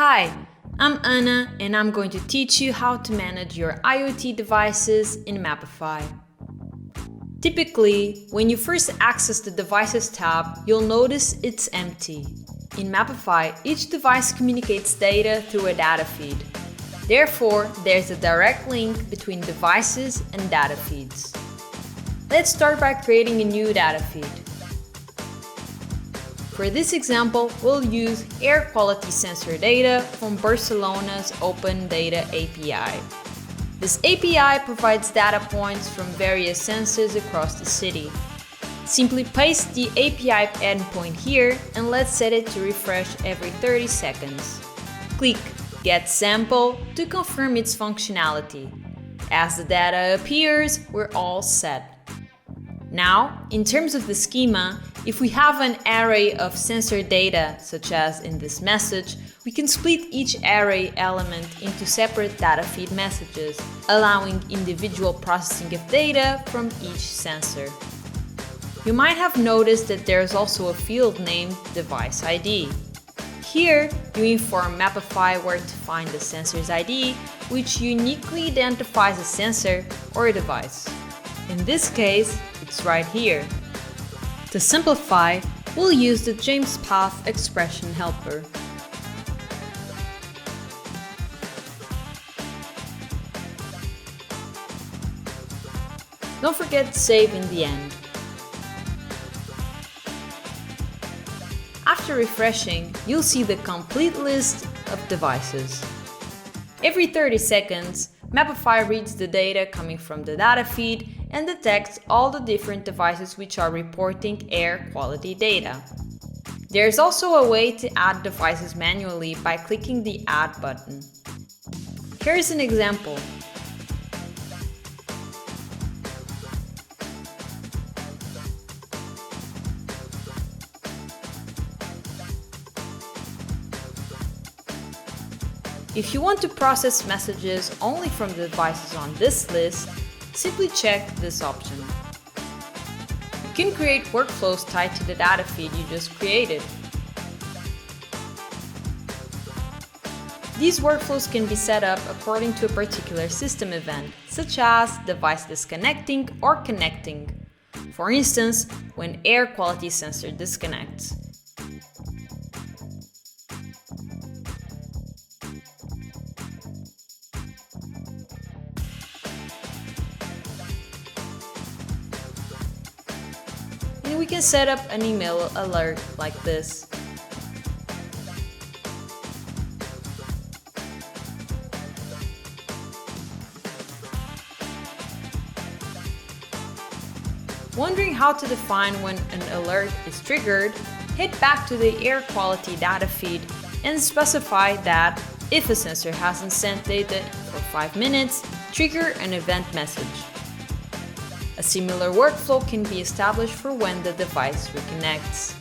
Hi, I'm Anna and I'm going to teach you how to manage your IoT devices in Mapify. Typically, when you first access the Devices tab, you'll notice it's empty. In Mapify, each device communicates data through a data feed. Therefore, there's a direct link between devices and data feeds. Let's start by creating a new data feed. For this example, we'll use air quality sensor data from Barcelona's Open Data API. This API provides data points from various sensors across the city. Simply paste the API endpoint here and let's set it to refresh every 30 seconds. Click Get Sample to confirm its functionality. As the data appears, we're all set. Now, in terms of the schema, if we have an array of sensor data, such as in this message, we can split each array element into separate data feed messages, allowing individual processing of data from each sensor. You might have noticed that there is also a field named Device ID. Here, you inform Mapify where to find the sensor's ID, which uniquely identifies a sensor or a device. In this case, it's right here. To simplify, we'll use the James Path expression helper. Don't forget to save in the end. After refreshing, you'll see the complete list of devices. Every 30 seconds, Mapify reads the data coming from the data feed and detects all the different devices which are reporting air quality data. There's also a way to add devices manually by clicking the Add button. Here's an example. If you want to process messages only from the devices on this list, simply check this option. You can create workflows tied to the data feed you just created. These workflows can be set up according to a particular system event, such as device disconnecting or connecting. For instance, when air quality sensor disconnects. And we can set up an email alert like this. Wondering how to define when an alert is triggered? Head back to the air quality data feed and specify that if a sensor hasn't sent data for 5 minutes, trigger an event message. A similar workflow can be established for when the device reconnects.